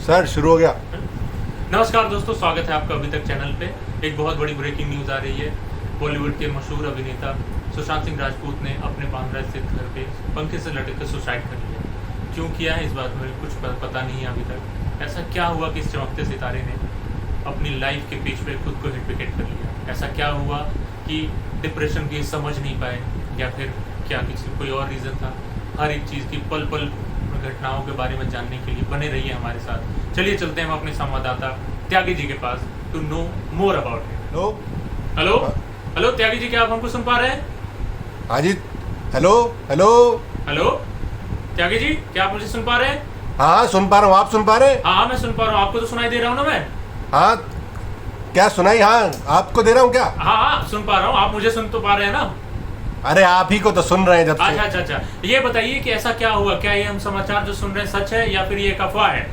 Sir शुरू हो गया। नमस्कार दोस्तों, स्वागत है आपका अभी तक चैनल पे। एक बहुत बड़ी ब्रेकिंग न्यूज़ आ रही है। बॉलीवुड के मशहूर अभिनेता सुशांत सिंह राजपूत ने अपने बांद्रा स्थित घर पे पंखे से लटक कर सुसाइड कर लिया। क्यों किया है इस बात में कुछ पता नहीं है अभी तक। ऐसा क्या हुआ कि इस चमकते सितारे ने अपनी लाइफ के बीच में खुद को हिट विकेट कर लिया? ऐसा क्या हुआ कि डिप्रेशन की समझ नहीं पाए, या फिर क्या किसी कोई और रीज़न था? हर एक चीज़ की पल पल घटनाओं के बारे में जानने के लिए बने रहिए हमारे साथ। चलिए चलते हैं हम अपने संवाददाता त्यागी जी के पास to know more about it. Hello hello hello Tyagi ji, क्या आप हमको सुन पा रहे हैं? हाँ जी। Hello hello hello Tyagi ji, क्या आप मुझे सुन पा रहे हैं? हाँ सुन पा रहा हूँ। आप सुन पा रहे हैं? हाँ मैं सुन पा रहा हूँ। आपको तो सुनाई दे रहा हूँ ना मैं? हाँ क्या सुनाई? हाँ आपको दे रहा हूँ क्या? हाँ सुन पा रहा हूँ। आप मुझे सुन तो पा रहे हैं ना? अरे आप ही को तो सुन रहे हैं जब से। अच्छा, ये बताइए कि ऐसा क्या हुआ? क्या ये हम समाचार जो सुन रहे हैं सच है या फिर ये एक अफवाह है?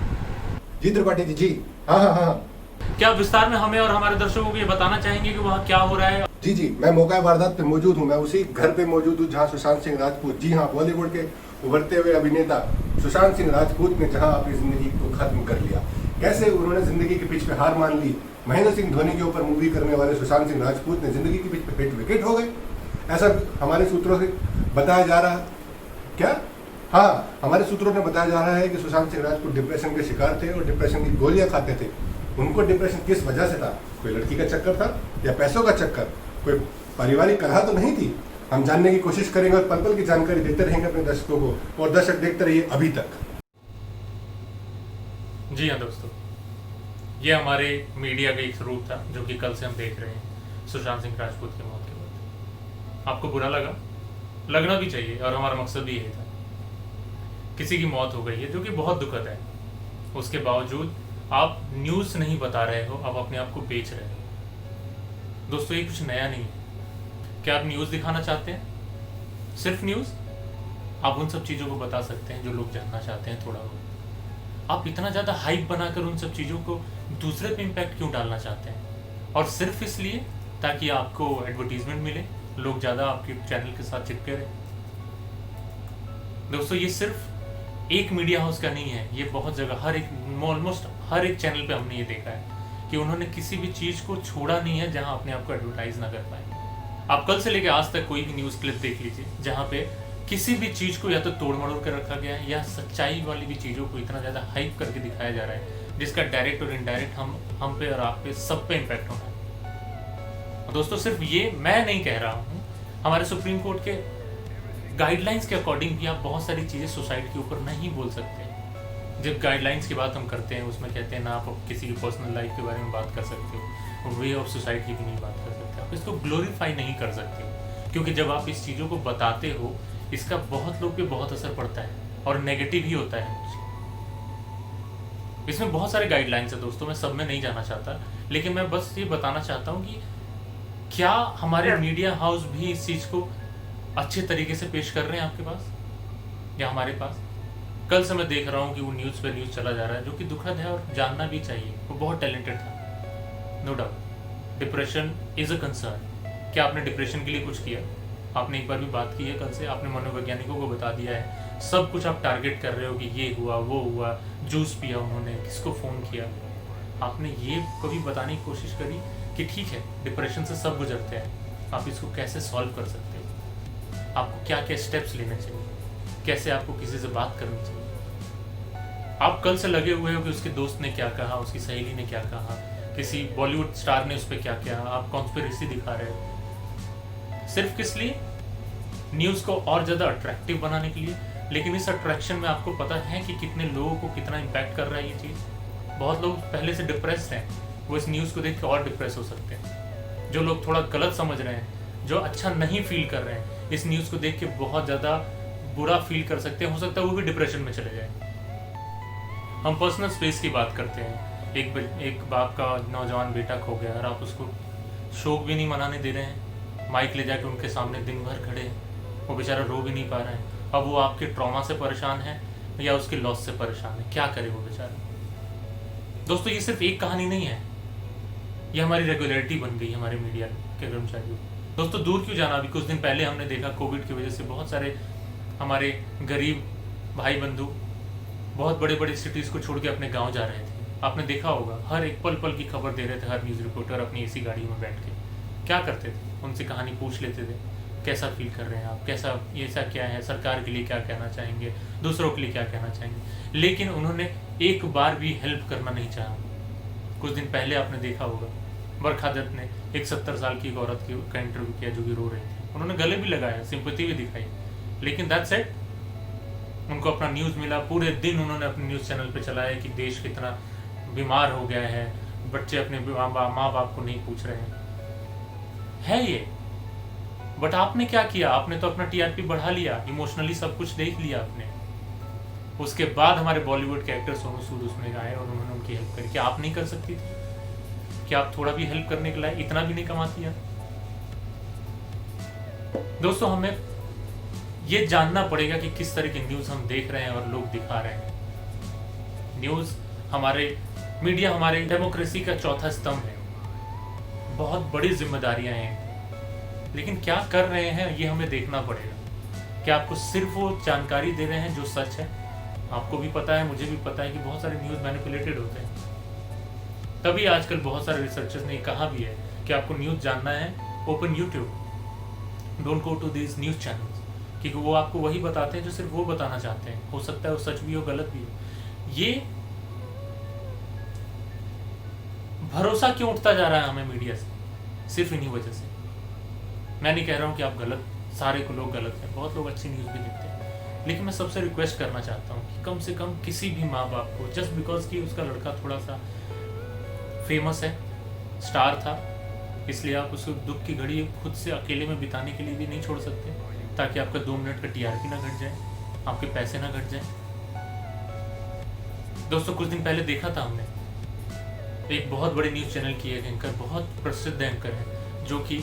जी त्रिपाठी जी जी। हाँ हाँ हाँ क्या विस्तार में हमें और हमारे दर्शकों को ये बताना चाहेंगे कि वहाँ क्या हो रहा है? जी जी। मैं मौका वारदात पे मौजूद हूँ। मैं उसी घर पे मौजूद हूँ जहाँ सुशांत सिंह राजपूत, जी हाँ, बॉलीवुड के उभरते हुए अभिनेता सुशांत सिंह राजपूत ने जहाँ अपनी जिंदगी को खत्म कर लिया। कैसे उन्होंने जिंदगी के पिच पे हार मान ली। महेंद्र सिंह धोनी के ऊपर मूवी करने वाले सुशांत सिंह राजपूत ने जिंदगी के पिच पे हिट विकेट हो गए, ऐसा हमारे सूत्रों से बताया जा रहा है। क्या? हाँ, हमारे सूत्रों ने बताया जा रहा है कि सुशांत सिंह राजपूत डिप्रेशन के शिकार थे और डिप्रेशन की गोलियां खाते थे। उनको डिप्रेशन किस वजह से था? कोई लड़की का चक्कर था या पैसों का चक्कर? कोई पारिवारिक कलह तो नहीं थी? हम जानने की कोशिश करेंगे और पल पल की जानकारी देते रहेंगे अपने दर्शकों को, और दर्शक देखते रहिए अभी तक। जी हाँ दोस्तों, ये हमारे मीडिया का एक रूप था जो कि कल से हम देख रहे हैं सुशांत सिंह राजपूत की मौत के बाद। आपको बुरा लगा? लगना भी चाहिए, और हमारा मकसद भी यही था। किसी की मौत हो गई है जो कि बहुत दुखद है, उसके बावजूद आप न्यूज़ नहीं बता रहे हो, आप अपने आप को बेच रहे हो। दोस्तों ये कुछ नया नहीं है। क्या आप न्यूज़ दिखाना चाहते हैं? सिर्फ न्यूज़? आप उन सब चीज़ों को बता सकते हैं जो लोग जानना चाहते हैं थोड़ा बहुत। आप इतना ज़्यादा हाइप बनाकर उन सब चीज़ों को दूसरे पे इम्पैक्ट क्यों डालना चाहते हैं? और सिर्फ इसलिए ताकि आपको एडवर्टीजमेंट मिले, लोग ज़्यादा आपके चैनल के साथ चिपके रहे। दोस्तों ये सिर्फ एक मीडिया हाउस का नहीं है, ये बहुत जगह हर एक ऑलमोस्ट हर एक चैनल पे हमने ये देखा है कि उन्होंने किसी भी चीज़ को छोड़ा नहीं है जहां अपने आप को एडवर्टाइज ना कर पाए। आप कल से लेकर आज तक कोई भी न्यूज़ क्लिप देख लीजिए जहां पे किसी भी चीज़ को या तो तोड़ मड़ोड़ कर रखा गया है या सच्चाई वाली भी चीज़ों को इतना ज़्यादा हाइप करके दिखाया जा रहा है जिसका डायरेक्ट और इनडायरेक्ट हम पे और आप पे सब पे इम्पैक्ट होना है। दोस्तों सिर्फ ये मैं नहीं कह रहा हूँ, हमारे सुप्रीम कोर्ट के गाइडलाइंस के अकॉर्डिंग भी आप बहुत सारी चीज़ें सुसाइड के ऊपर नहीं बोल सकते। जब गाइडलाइंस की बात हम करते हैं उसमें कहते हैं ना आप किसी की पर्सनल लाइफ के बारे में बात कर सकते हो, वे ऑफ सुसाइड की भी नहीं बात कर सकते, आप इसको ग्लोरीफाई नहीं कर सकते हो। क्योंकि जब आप इस चीज़ों को बताते हो इसका बहुत लोग पे बहुत असर पड़ता है और नेगेटिव ही होता है। इसमें बहुत सारे गाइडलाइंस है दोस्तों, मैं सब में नहीं जाना चाहता, लेकिन मैं बस ये बताना चाहता हूँ कि क्या हमारे मीडिया हाउस भी इस चीज़ को अच्छे तरीके से पेश कर रहे हैं आपके पास या हमारे पास? कल से मैं देख रहा हूँ कि वो न्यूज़ पे न्यूज़ चला जा रहा है जो कि दुखद है और जानना भी चाहिए। वो बहुत टैलेंटेड था, no doubt. Depression is a concern. क्या आपने डिप्रेशन के लिए कुछ किया? आपने एक बार भी बात की है? कल से आपने मनोवैज्ञानिकों को बता दिया है, सब कुछ आप टारगेट कर रहे हो कि ये हुआ वो हुआ, जूस पिया उन्होंने, किसको फ़ोन किया। आपने ये कभी बताने की कोशिश करी कि ठीक है डिप्रेशन से सब गुजरते हैं, आप इसको कैसे सॉल्व कर सकते हो, आपको क्या क्या स्टेप्स लेने चाहिए, कैसे आपको किसी से बात करनी चाहिए? आप कल से लगे हुए हो कि उसके दोस्त ने क्या कहा, उसकी सहेली ने क्या कहा, किसी बॉलीवुड स्टार ने उस पर क्या किया, आप कॉन्स्पिरेसी दिखा रहे हो। सिर्फ किस लिए? न्यूज़ को और ज़्यादा अट्रैक्टिव बनाने के लिए। लेकिन इस अट्रैक्शन में आपको पता है कि कितने लोगों को कितना इम्पैक्ट कर रहा है ये चीज़। बहुत लोग पहले से डिप्रेस्ड हैं, वो इस न्यूज़ को देख के और डिप्रेस हो सकते हैं। जो लोग थोड़ा गलत समझ रहे हैं, जो अच्छा नहीं फील कर रहे हैं, इस न्यूज़ को देख के बहुत ज़्यादा बुरा फील कर सकते हैं, हो सकता है वो भी डिप्रेशन में चले जाए। हम पर्सनल स्पेस की बात करते हैं, एक बाप का नौजवान बेटा खो गया और आप उसको शोक भी नहीं मनाने दे रहे हैं, माइक ले जाके उनके सामने दिन भर खड़े हैं, वो बेचारा रो भी नहीं पा रहा है। अब वो आपके ट्रॉमा से परेशान है या उसके लॉस से परेशान है, क्या करे वो बेचारा? दोस्तों ये सिर्फ एक कहानी नहीं है, ये हमारी रेगुलरिटी बन गई हमारे मीडिया के कर्मचारियों। दोस्तों दूर क्यों जाना, अभी कुछ दिन पहले हमने देखा कोविड की वजह से बहुत सारे हमारे गरीब भाई बंधु बहुत बड़े बड़े सिटीज़ को छोड़ के अपने गांव जा रहे थे। आपने देखा होगा हर एक पल पल की खबर दे रहे थे हर न्यूज़ रिपोर्टर अपनी एसी गाड़ी में बैठ के। क्या करते थे, उनसे कहानी पूछ लेते थे, कैसा फील कर रहे हैं आप, कैसा ऐसा क्या है, सरकार के लिए क्या कहना चाहेंगे, दूसरों के लिए क्या कहना चाहेंगे। लेकिन उन्होंने एक बार भी हेल्प करना नहीं चाहा। कुछ दिन पहले आपने देखा होगा बरखा दत्त ने एक 70 साल की एक औरत का इंटरव्यू किया जो कि रो रही थी। उन्होंने गले भी लगाया, सिंपैथी भी दिखाई, लेकिन दैट्स इट। उनको अपना न्यूज़ मिला, पूरे दिन उन्होंने अपने न्यूज़ चैनल पे चलाया कि देश कितना बीमार हो गया है, बच्चे अपने माँ बाप को नहीं पूछ रहे हैं ये। बट आपने क्या किया, आपने तो अपना टीआरपी बढ़ा लिया, इमोशनली सब कुछ देख लिया आपने। उसके बाद हमारे बॉलीवुड के एक्टर सोनू सूद उसमें आए और उन्होंने उनकी हेल्प करी। क्या आप नहीं कर सकती थी? क्या आप थोड़ा भी हेल्प करने के लायक इतना भी नहीं कमाती है? दोस्तों, हमें ये जानना पड़ेगा कि किस तरह की न्यूज़ हम देख रहे हैं और लोग दिखा रहे हैं। न्यूज़ हमारे मीडिया हमारे डेमोक्रेसी का चौथा स्तंभ है। बहुत बड़ी जिम्मेदारियां हैं, लेकिन क्या कर रहे हैं ये हमें देखना पड़ेगा। क्या आपको सिर्फ वो जानकारी दे रहे हैं जो सच है? आपको भी पता है, मुझे भी पता है कि बहुत सारे न्यूज़ मैनिपुलेटेड होते हैं। तभी आजकल बहुत सारे रिसर्चर्स ने कहा भी है कि आपको न्यूज़ जानना है, open YouTube, don't go to this news channels, क्योंकि वो आपको वही बताते हैं जो सिर्फ वो बताना चाहते हैं। हो सकता है वो सच भी हो, गलत भी हो। ये भरोसा क्यों उठता जा रहा है हमें मीडिया से? सिर्फ इन्हीं वजह से। मैं नहीं कह रहा हूँ कि आप गलत, सारे को लोग गलत हैं, बहुत लोग अच्छी न्यूज़ भी देखते हैं, लेकिन मैं सबसे रिक्वेस्ट करना चाहता हूँ कि कम से कम किसी भी माँ बाप को, जस्ट बिकॉज कि उसका लड़का थोड़ा सा फेमस है, स्टार था, इसलिए आप उसको दुख की घड़ी खुद से अकेले में बिताने के लिए भी नहीं छोड़ सकते, ताकि आपका 2 मिनट का टीआरपी ना घट जाए, आपके पैसे ना घट जाए। दोस्तों, कुछ दिन पहले देखा था हमने एक बहुत बड़े न्यूज़ चैनल की एक एंकर, बहुत प्रसिद्ध एंकर है, जो कि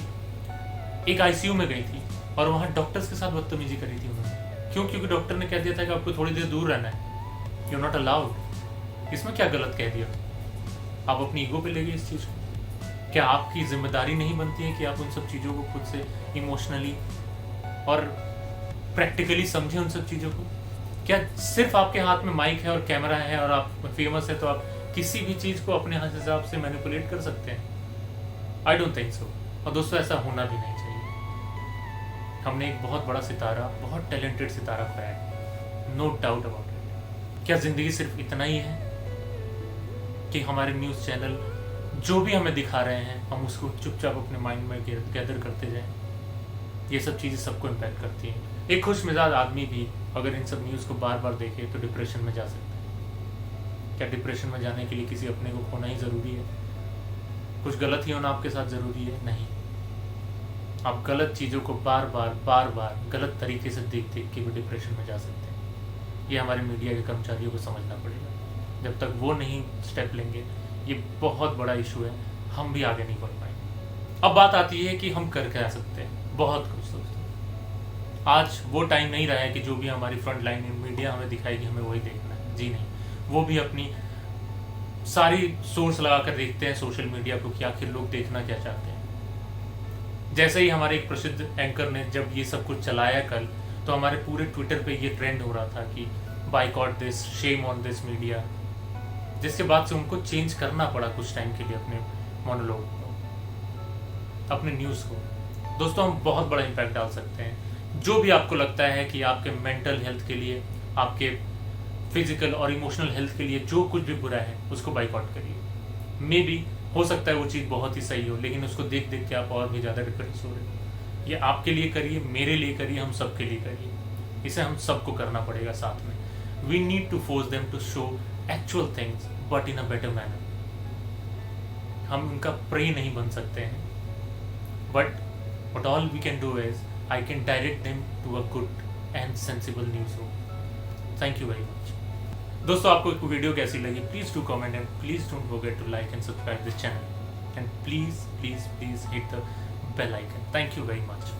एक आईसीयू में गई थी और वहाँ डॉक्टर्स के साथ बदतमीजी करी थी उन्होंने। क्यों? क्योंकि डॉक्टर ने कह दिया था कि आपको थोड़ी देर दूर रहना है, यू नॉट अलाउड। इसमें क्या गलत कह दिया? आप अपनी ईगो पे ले गए इस चीज़ को। क्या आपकी जिम्मेदारी नहीं बनती है कि आप उन सब चीज़ों को खुद से इमोशनली और प्रैक्टिकली समझें उन सब चीज़ों को? क्या सिर्फ आपके हाथ में माइक है और कैमरा है और आप फेमस है तो आप किसी भी चीज़ को अपने हिसाब से मैनिपुलेट कर सकते हैं? I don't think so. और दोस्तों, ऐसा होना भी नहीं चाहिए। हमने एक बहुत बड़ा सितारा, बहुत टैलेंटेड सितारा खोया है, नो डाउट अबाउट इट। क्या ज़िंदगी सिर्फ इतना ही है कि हमारे न्यूज़ चैनल जो भी हमें दिखा रहे हैं हम उसको चुपचाप अपने माइंड में गैदर करते जाएं? ये सब चीज़ें सबको इम्पैक्ट करती हैं। एक खुश मिजाज आदमी भी अगर इन सब न्यूज़ को बार बार देखे तो डिप्रेशन में जा सकता है। क्या डिप्रेशन में जाने के लिए किसी अपने को खोना ही ज़रूरी है? कुछ गलत ही होना आपके साथ ज़रूरी है? नहीं। आप गलत चीज़ों को बार बार गलत तरीके से देख के भी डिप्रेशन में जा सकते हैं। ये हमारे मीडिया के कर्मचारियों को समझना पड़ेगा। जब तक वो नहीं स्टेप लेंगे, ये बहुत बड़ा इशू है, हम भी आगे नहीं बढ़ पाएंगे। अब बात आती है कि हम कर क्या सकते हैं। बहुत कुछ दोस्तों, आज वो टाइम नहीं रहा है कि जो भी हमारी फ्रंट लाइन मीडिया हमें दिखाएगी हमें वही देखना है। जी नहीं, वो भी अपनी सारी सोर्स लगा कर देखते हैं सोशल मीडिया को कि आखिर लोग देखना क्या चाहते हैं। जैसे ही हमारे एक प्रसिद्ध एंकर ने जब ये सब कुछ चलाया कल, तो हमारे पूरे ट्विटर पे ये ट्रेंड हो रहा था कि boycott this, shame on this media, जिसके बाद से उनको चेंज करना पड़ा कुछ टाइम के लिए अपने मोनोलॉग को, अपने न्यूज़ को। दोस्तों, हम बहुत बड़ा इम्पैक्ट डाल सकते हैं। जो भी आपको लगता है कि आपके मेंटल हेल्थ के लिए, आपके फिजिकल और इमोशनल हेल्थ के लिए जो कुछ भी बुरा है उसको बाइकआउट करिए। मे बी हो सकता है वो चीज़ बहुत ही सही हो, लेकिन उसको देख देख के आप और भी ज़्यादा डिप्रेस हो रहे हो। ये आपके लिए करिए, मेरे लिए करिए, हम सब के लिए करिए। इसे हम सबको करना पड़ेगा साथ में। We need to force them to show actual things but in a better manner. हम उनका प्रे नहीं बन सकते हैं, but what all we can do is I can direct them to a good and sensible news room. Thank you very much. दोस्तों, आपको video कैसी लगी? Please do comment and please don't forget to like and subscribe this channel and please hit the bell icon. Thank you very much.